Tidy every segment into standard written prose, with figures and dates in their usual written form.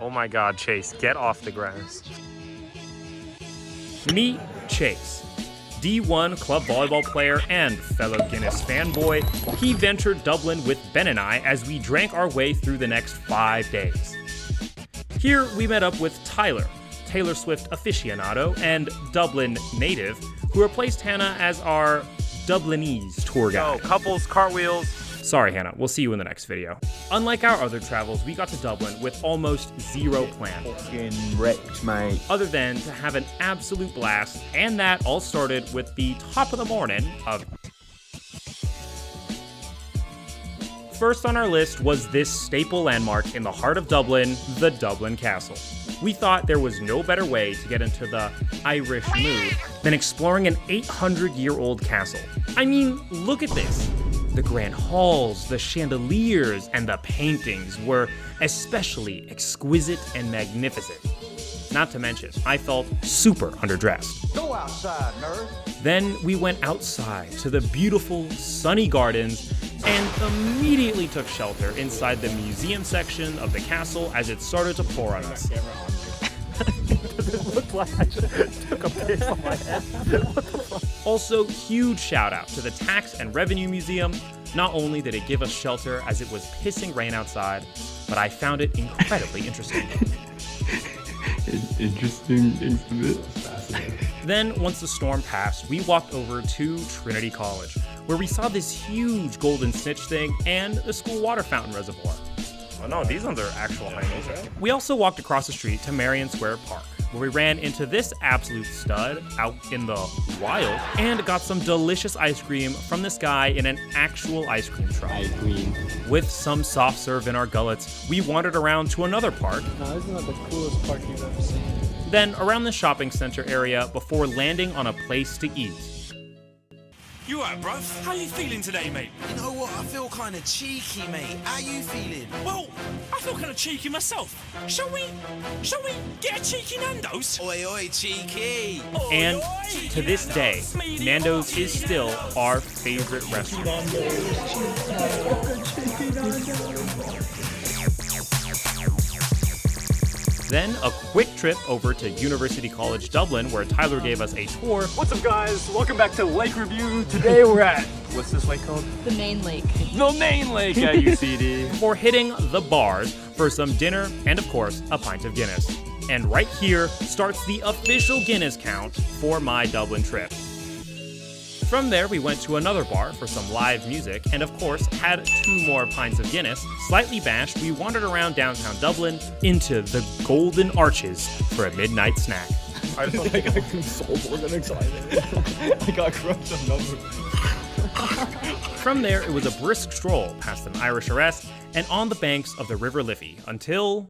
Oh my God, Chase, get off the grass. Meet Chase, D1 club volleyball player and fellow Guinness fanboy. He ventured Dublin with Ben and I as we drank our way through the next 5 days. Here we met up with Tyler, Taylor Swift aficionado and Dublin native, who replaced Hannah as our Dublinese tour guide. Oh, couples, cartwheels. Sorry, Hannah, we'll see you in the next video. Unlike our other travels, we got to Dublin with almost zero plan. Fucking wrecked, mate. Other than to have an absolute blast, and that all started with the top of the morning of... First on our list was this staple landmark in the heart of Dublin, the Dublin Castle. We thought there was no better way to get into the Irish mood than exploring an 800-year-old castle. I mean, look at this. The grand halls, the chandeliers, and the paintings were especially exquisite and magnificent. Not to mention, I felt super underdressed. Go outside, nerd. Then we went outside to the beautiful, sunny gardens and immediately took shelter inside the museum section of the castle as it started to pour on us. Does it look like I just took a piss on my head? What the fuck? Also, huge shout out to the Tax and Revenue Museum. Not only did it give us shelter as it was pissing rain outside, but I found it incredibly interesting. Interesting exhibit. Fascinating. Then, once the storm passed, we walked over to Trinity College, where we saw this huge golden snitch thing and the school water fountain reservoir. Oh no, these ones are actual hangings, right? We also walked across the street to Marion Square Park, where we ran into this absolute stud out in the wild and got some delicious ice cream from this guy in an actual ice cream truck. Ice cream. With some soft serve in our gullets, we wandered around to another park, No, this is not the coolest park you've ever seen. then around the shopping center area before landing on a place to eat. You alright, bruv? How you feeling today, mate? You know what? I feel kind of cheeky, mate. How you feeling? Well, I feel kind of cheeky myself. Shall we get a cheeky Nando's? Oi, oi, cheeky. Oi, And oi, to this day, Nando's is still our favorite restaurant. Then a quick trip over to University College Dublin, where Tyler gave us a tour. What's up, guys? Welcome back to Lake Review. Today we're at, what's this lake called? The main lake. The main lake at UCD. Before hitting the bars for some dinner and, of course, a pint of Guinness. And right here starts the official Guinness count for my Dublin trip. From there, we went to another bar for some live music and, of course, had 2 more pints of Guinness. Slightly bashed, we wandered around downtown Dublin into the Golden Arches for a midnight snack. I just I got consoled, wasn't excited. I got crushed on numbers. From there, it was a brisk stroll past an Irish arrest and on the banks of the River Liffey until...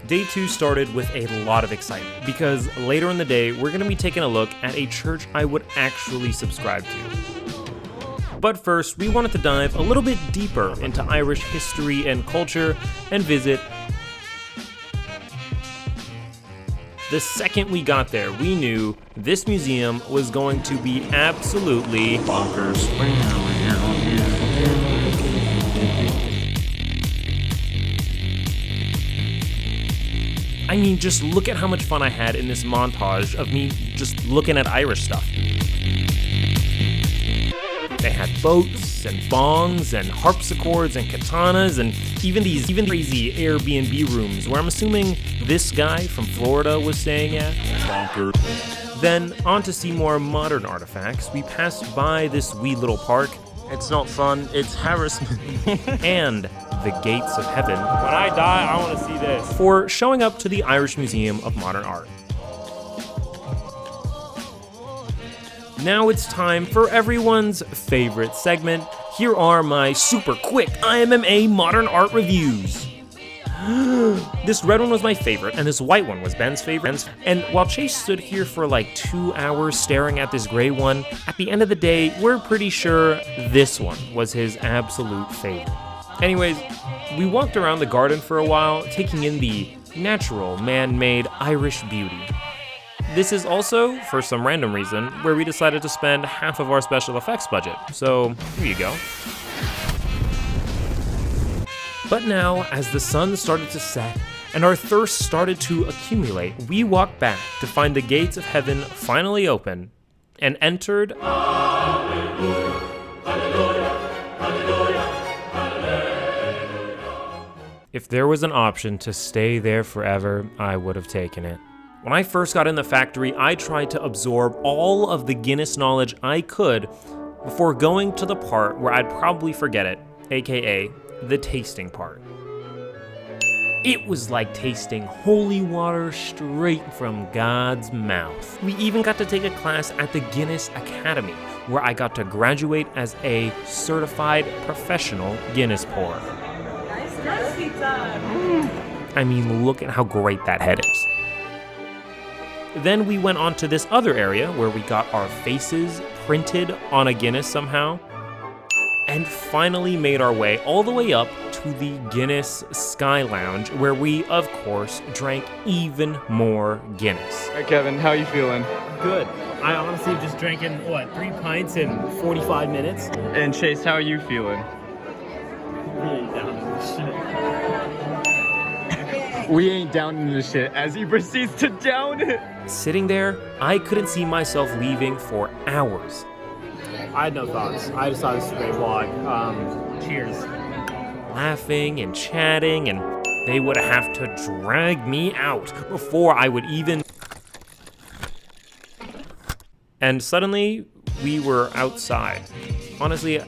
Day 2 started with a lot of excitement because later in the day, we're going to be taking a look at a church I would actually subscribe to. But first, we wanted to dive a little bit deeper into Irish history and culture and visit. The second we got there, we knew this museum was going to be absolutely bonkers. I mean, just look at how much fun I had in this montage of me just looking at Irish stuff. They had boats and bongs and harpsichords and katanas and even crazy Airbnb rooms where I'm assuming this guy from Florida was staying at. Bonkers. Then, on to see more modern artifacts, we passed by this wee little park. It's not fun, it's harassment. And the gates of heaven. When I die, I want to see this. For showing up to the Irish Museum of Modern Art. Now it's time for everyone's favorite segment. Here are my super quick IMMA Modern Art reviews. This red one was my favorite, and this white one was Ben's favorite. And while Chase stood here for like 2 hours staring at this gray one, at the end of the day, we're pretty sure this one was his absolute favorite. Anyways, we walked around the garden for a while, taking in the natural, man-made Irish beauty. This is also, for some random reason, where we decided to spend half of our special effects budget. So, here you go. But now, as the sun started to set and our thirst started to accumulate, we walked back to find the gates of heaven finally open and entered If there was an option to stay there forever, I would have taken it. When I first got in the factory, I tried to absorb all of the Guinness knowledge I could before going to the part where I'd probably forget it, aka the tasting part. It was like tasting holy water straight from God's mouth. We even got to take a class at the Guinness Academy, where I got to graduate as a certified professional Guinness pourer. Nicely done. I mean, look at how great that head is. Then we went on to this other area where we got our faces printed on a Guinness somehow, and finally made our way all the way up to the Guinness Sky Lounge, where we, of course, drank even more Guinness. Hey Kevin, how you feeling? Good. I honestly just drank in, 3 pints in 45 minutes? And Chase, how are you feeling? We ain't down in the shit as he proceeds to down it. Sitting there, I couldn't see myself leaving for hours. I had no thoughts. I just thought this was a great vlog. Cheers. Laughing and chatting, and they would have to drag me out before I would even... And suddenly, we were outside. Honestly,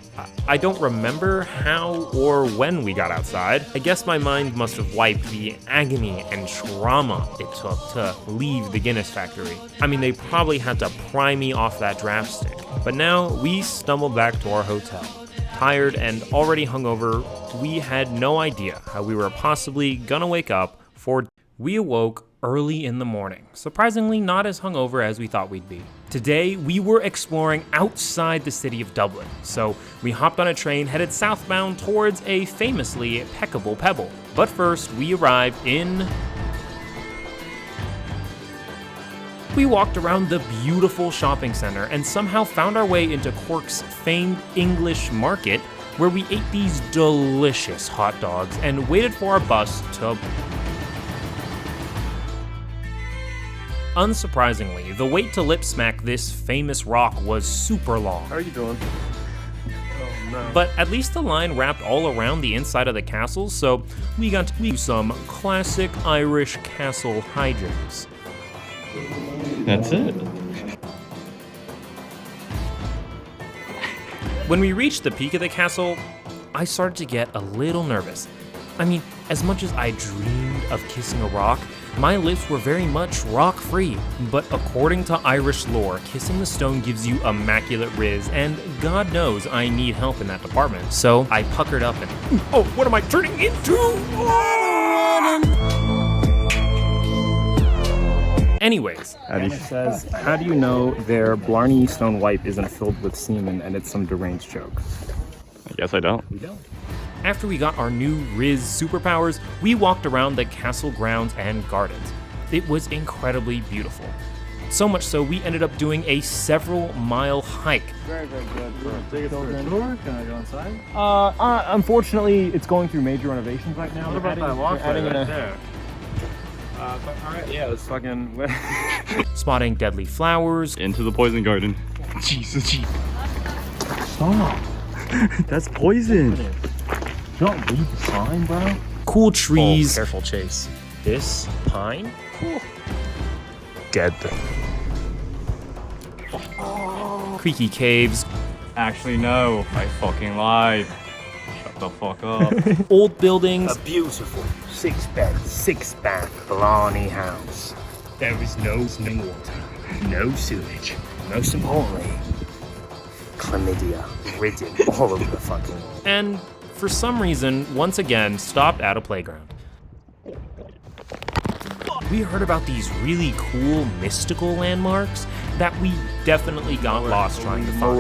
I don't remember how or when we got outside. I guess my mind must have wiped the agony and trauma it took to leave the Guinness factory. I mean, they probably had to pry me off that draft stick. But now, we stumbled back to our hotel. Tired and already hungover, we had no idea how we were possibly gonna wake up for... We awoke early in the morning, surprisingly not as hungover as we thought we'd be. Today, we were exploring outside the city of Dublin, so we hopped on a train headed southbound towards a famously impeccable Pebble. But first, we arrived in... We walked around the beautiful shopping center and somehow found our way into Cork's famed English market, where we ate these delicious hot dogs and waited for our bus to... Unsurprisingly, the wait to lip smack this famous rock was super long. How are you doing? Oh, no. But at least the line wrapped all around the inside of the castle, so we got to do some classic Irish castle hijinks. That's it. When we reached the peak of the castle, I started to get a little nervous. I mean, as much as I dreamed of kissing a rock, my lips were very much rock-free. But according to Irish lore, kissing the stone gives you immaculate riz, and God knows I need help in that department. So I puckered up and, oh, what am I turning into? Anyways, It says, how do you know their Blarney Stone wipe isn't filled with semen and it's some deranged joke? I guess I don't. We don't. after we got our new Riz superpowers, we walked around the castle grounds and gardens. It was incredibly beautiful. So much so, we ended up doing a several-mile hike. Very, very good. Take us for a tour. Can I go inside? Unfortunately, it's going through major renovations right now. What about that walkway right there? But alright, yeah, let's fucking... Spotting deadly flowers. Into the poison garden. Jesus. Stop. That's poison. Don't read the sign, bro. Cool trees. Oh, careful, Chase. This pine? Deadly. Creaky caves. Actually, no. I fucking lied. Shut the fuck up. Old buildings. A beautiful 6-bed, 6-bath Blarney house. There is no running water, no sewage. Most importantly, chlamydia ridden all over the fucking... And for some reason, once again, stopped at a playground. We heard about these really cool mystical landmarks that we definitely got lost trying to find.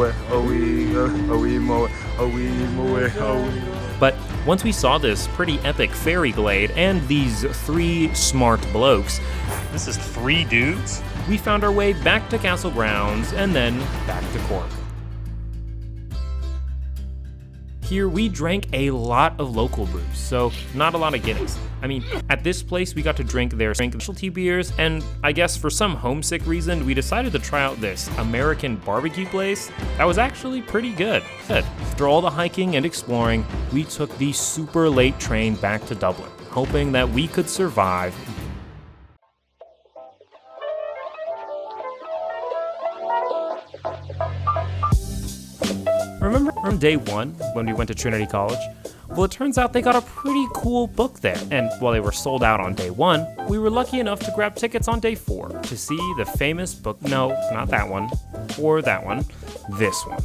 But Once we saw this pretty epic fairy glade and these 3 smart blokes, This is 3 dudes? we found our way back to Castle Grounds and then back to Cork. Here we drank a lot of local brews, so not a lot of Guinness. I mean, at this place we got to drink their specialty beers, and I guess for some homesick reason we decided to try out this American barbecue place that was actually pretty good. After all the hiking and exploring, we took the super late train back to Dublin, hoping that we could survive. Remember on day 1 when we went to Trinity College? Well, it turns out they got a pretty cool book there, and while they were sold out on day 1, we were lucky enough to grab tickets on day 4 to see the famous book, no, not that one, or that one, this one.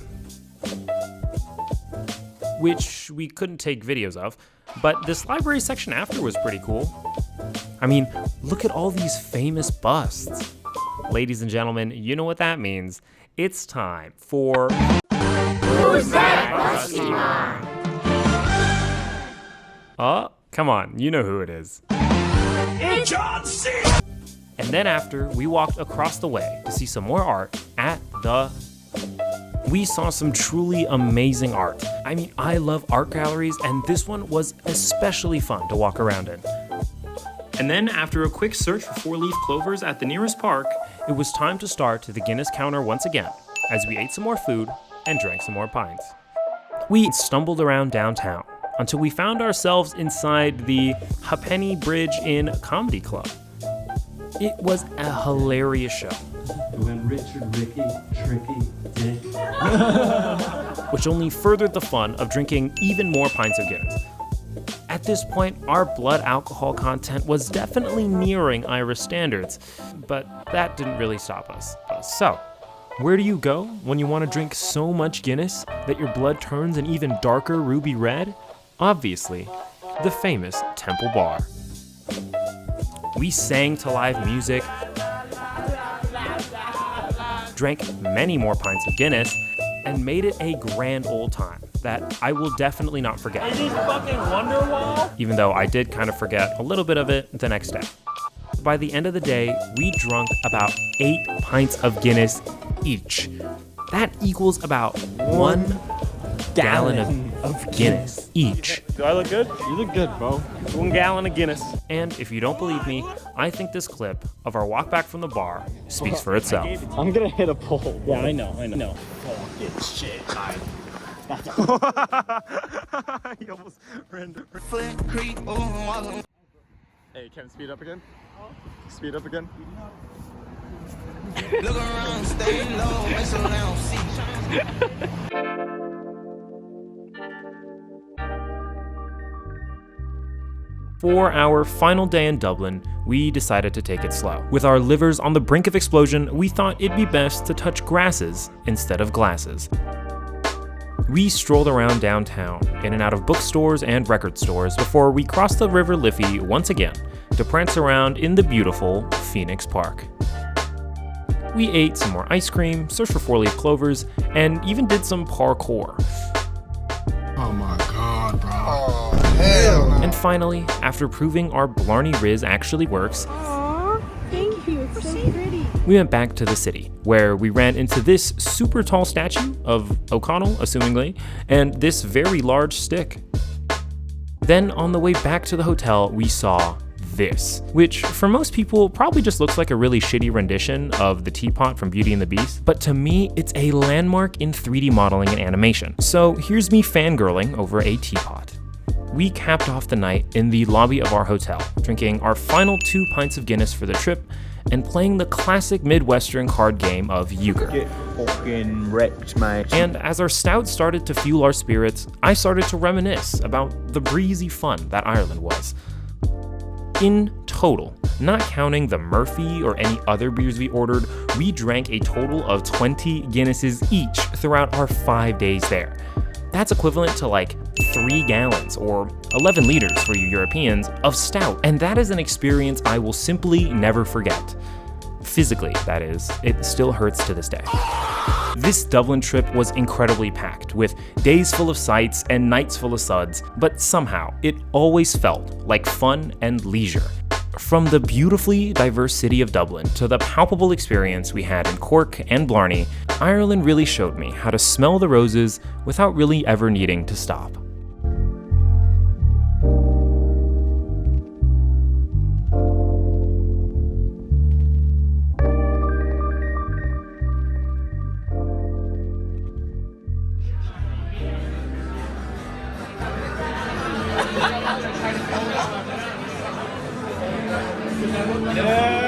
Which we couldn't take videos of, but this library section after was pretty cool. I mean, look at all these famous busts. Ladies and gentlemen, you know what that means. It's time for... Who's that busty man? Oh, come on, you know who it is. It's John C. And then after, we walked across the way to see some more art at the... We saw some truly amazing art. I mean, I love art galleries, and this one was especially fun to walk around in. And then after a quick search for 4-leaf clovers at the nearest park, it was time to start the Guinness counter once again, as we ate some more food and drank some more pints. We stumbled around downtown until we found ourselves inside the Ha'penny Bridge Inn Comedy Club. It was a hilarious show. When Richard, Ricky, Tricky, Dick. Which only furthered the fun of drinking even more pints of Guinness. At this point, our blood alcohol content was definitely nearing Irish standards, but that didn't really stop us. So, where do you go when you want to drink so much Guinness that your blood turns an even darker ruby red? Obviously, the famous Temple Bar. We sang to live music, drank many more pints of Guinness, and made it a grand old time that I will definitely not forget. Is this fucking Wonderwall? Even though I did kind of forget a little bit of it the next day. By the end of the day, we drunk about 8 pints of Guinness each. That equals about 1 gallon of Guinness each. Do I look good? You look good, bro. 1 gallon of Guinness. And if you don't believe me, I think this clip of our walk back from the bar speaks for itself. I'm gonna hit a pole. Yeah, I know. Fucking shit, I... He almost ran. Flint Creek, oh, Hey, can speed up again? Speed up again? look around, stay low, mess around, see. For our final day in Dublin, we decided to take it slow. With our livers on the brink of explosion, we thought it'd be best to touch grasses instead of glasses. We strolled around downtown, in and out of bookstores and record stores before we crossed the River Liffey once again to prance around in the beautiful Phoenix Park. We ate some more ice cream, searched for 4-leaf clovers, and even did some parkour. Oh my god, bro. Oh, hell no. And finally, after proving our Blarney Riz actually works, Aww, thank you. It's so pretty. we went back to the city, where we ran into this super tall statue of O'Connell, assumingly, and this very large stick. Then on the way back to the hotel, we saw this, which for most people probably just looks like a really shitty rendition of the teapot from Beauty and the Beast, but to me, it's a landmark in 3D modeling and animation. So here's me fangirling over a teapot. We capped off the night in the lobby of our hotel, drinking our final 2 pints of Guinness for the trip, and playing the classic Midwestern card game of euchre. Get fucking wrecked, mate. And as our stout started to fuel our spirits, I started to reminisce about the breezy fun that Ireland was. In total, not counting the Murphy or any other beers we ordered, we drank a total of 20 Guinnesses each throughout our 5 days there. That's equivalent to like 3 gallons or 11 liters for you Europeans of stout, and that is an experience I will simply never forget. Physically, that is. It still hurts to this day. This Dublin trip was incredibly packed, with days full of sights and nights full of suds, but somehow it always felt like fun and leisure. From the beautifully diverse city of Dublin to the palpable experience we had in Cork and Blarney, Ireland really showed me how to smell the roses without really ever needing to stop. Yeah.